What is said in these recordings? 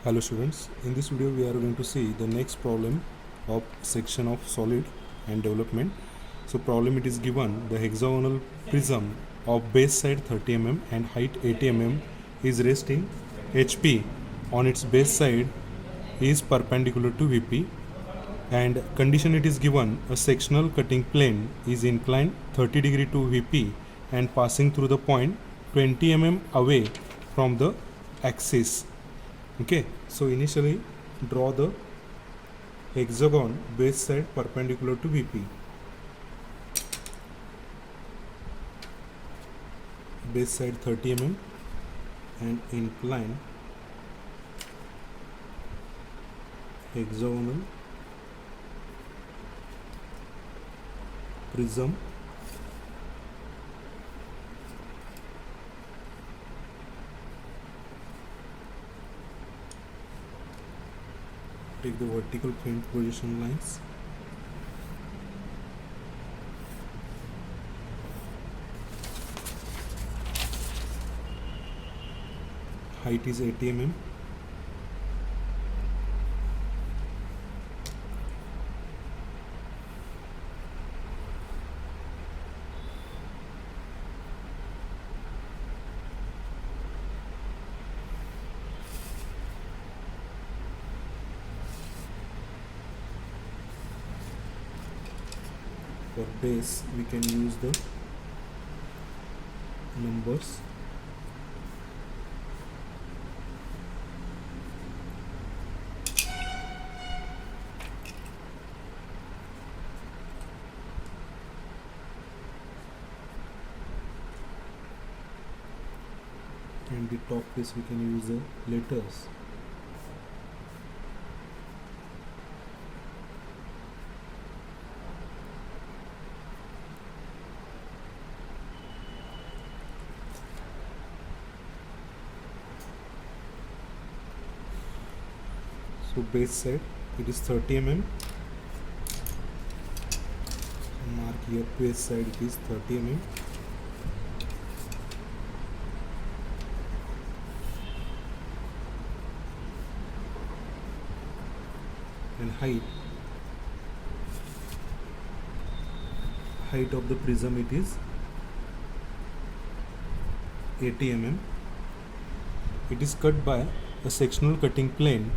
Hello students, in this video we are going to see the next problem of section of solid and development. So problem it is given the hexagonal prism of base side 30 mm and height 80 mm is resting HP on its base side is perpendicular to VP, and condition it is given a sectional cutting plane is inclined 30 degree to VP and passing through the point 20 mm away from the axis. Okay, so initially draw the hexagon base side perpendicular to VP. Base side 30 mm and incline hexagonal prism take the vertical front position lines. Height is 80 mm. For base we can use the numbers. And the top piece we can use the letters. So base side it is 30 mm. Mark here base side it is 30 mm. And height of the prism it is 80 mm. It is cut by a sectional cutting plane.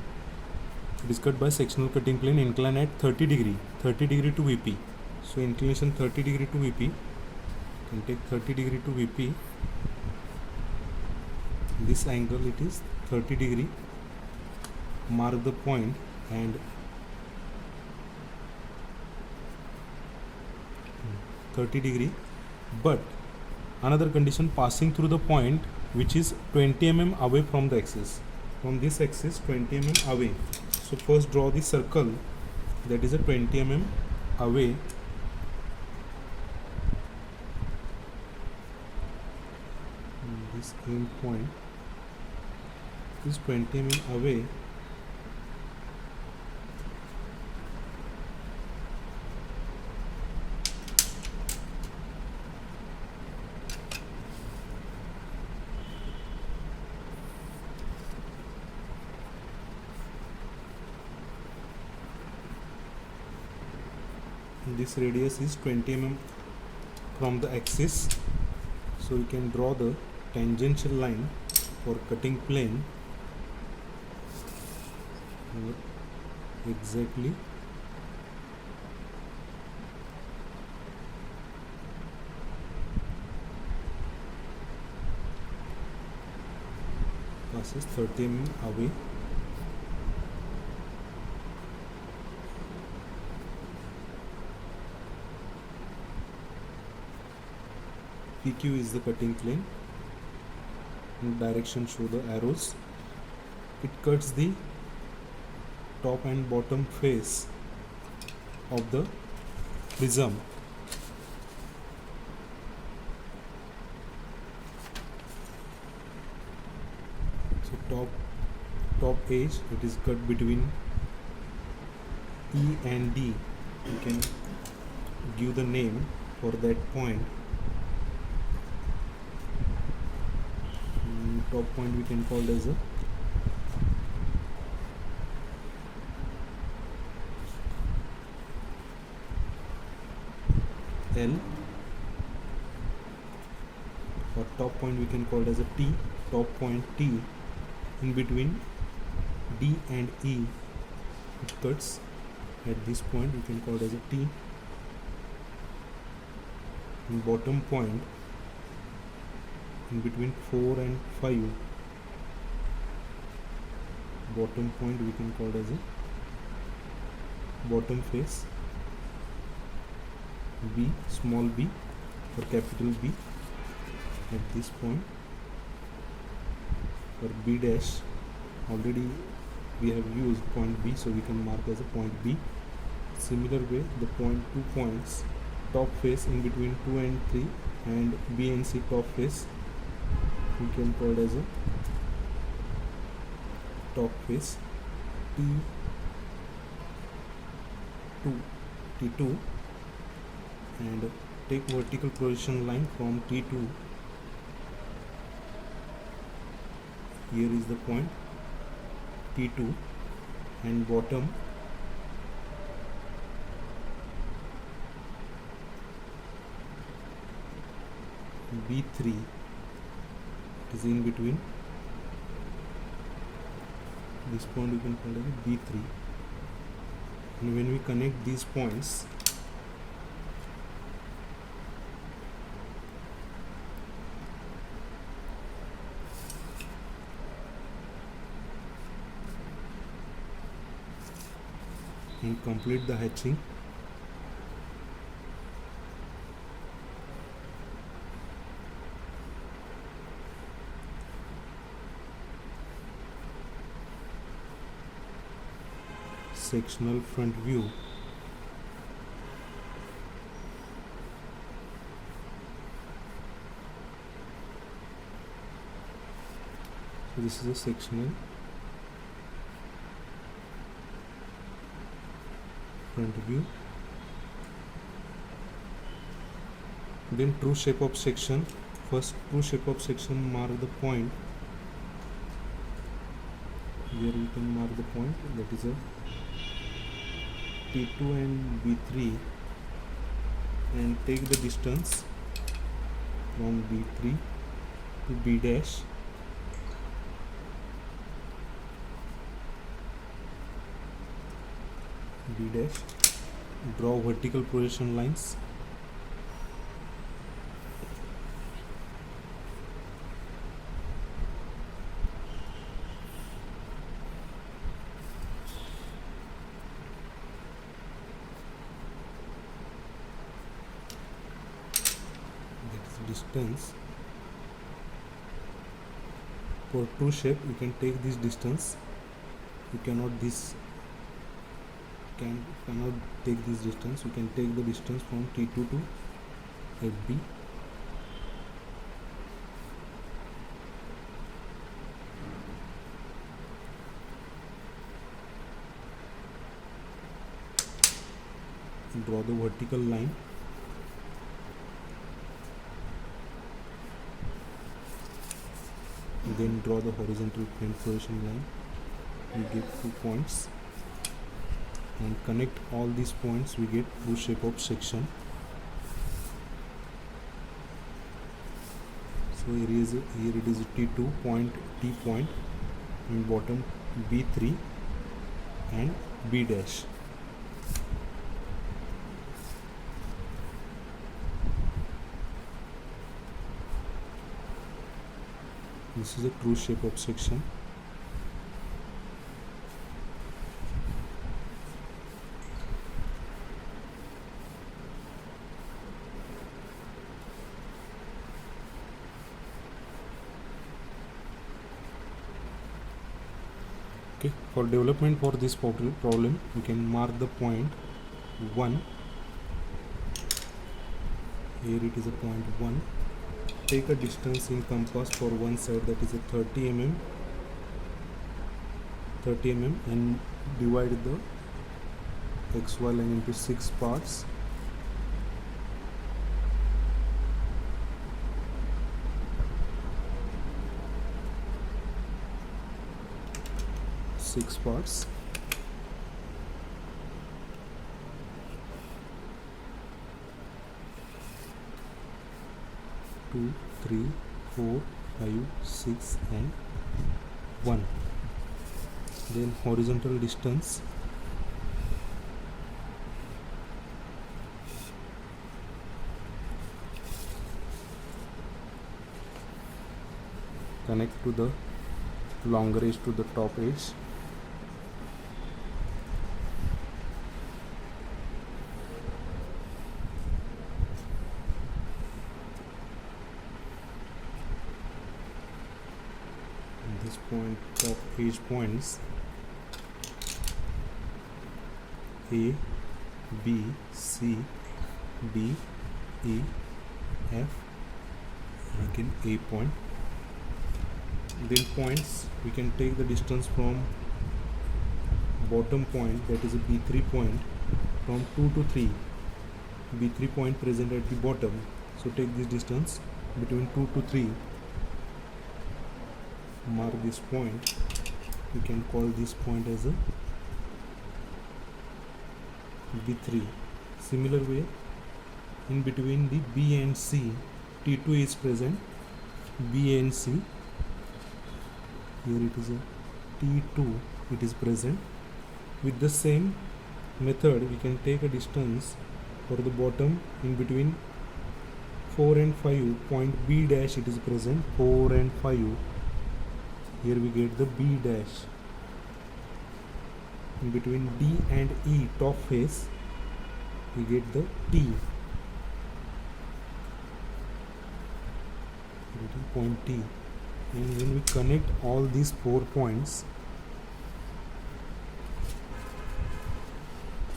It is cut by sectional cutting plane inclined at 30 degree to VP. So inclination 30 degree to VP. You can take 30 degree to VP. This angle it is 30 degree. Mark the point and 30 degree, but another condition, passing through the point which is 20 mm away from the axis. From this axis 20 mm away. So first draw the circle that is a 20 mm away. This end point is 20 mm away. This radius is 20 mm from the axis, so we can draw the tangential line for cutting plane exactly passes 30 mm away. PQ is the cutting plane. In direction show the arrows. It cuts the top and bottom face of the prism. So top edge it is cut between E and D. You can give the name for that point. Top point we can call as a L, or top point we can call it as a T, top point T. In between D and E it cuts at this point, we can call it as a T. And bottom point in between 4 and 5, bottom point we can call it as a bottom face, B, small b or capital B at this point. For B dash, already we have used point B, so we can mark as a point B. Similar way, the two points, top face in between 2 and 3 and B and C top face, we can call it as a top face, T2, and take vertical projection line from T2. Here is the point T2, and bottom B3 is in between this point, we can call it B3. And when we connect these points, and complete the hatching, sectional front view, so this is a sectional front view. Then true shape of section. First, true shape of section, mark the point. Here we can mark the point, that is a T2 and B3, and take the distance from B3 to B dash. B dash, draw vertical projection lines. Distance for true shape, you can take this distance. You cannot take this distance. You can take the distance from T2 to FB. Draw the vertical line. Then draw the horizontal plane projection line. We get 2 points, and connect all these points, we get true shape of section. So here it is T2 point, T point, and bottom B3 and B dash. This is a true shape of section. Okay, for development for this problem, we can mark the point 1. Here it is a point 1. Take a distance in compass for one side, that is a 30 mm, and divide the XY line into 6 parts. 2, 3, 4, 5, 6 and 1. Then horizontal distance connect to the longer edge to the top edge. And this point, top edge points A, B, C, D, E, F, and again A point. Then points, we can take the distance from bottom point, that is a B3 point, from 2 to 3. B3 point present at the bottom, so take this distance between 2 to 3. Mark this point, you can call this point as a B3. Similar way, in between the B and C, T2 is present, B and C. Here it is a T2, it is present. With the same method, we can take a distance for the bottom in between 4 and 5, point B dash it is present, 4 and 5. Here we get the B dash. In between D and E, top face, we get the T. Point T. And when we connect all these 4 points,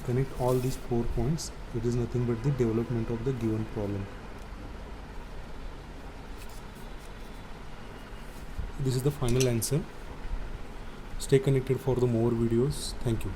it is nothing but the development of the given problem. This is the final answer. Stay connected for the more videos. Thank you.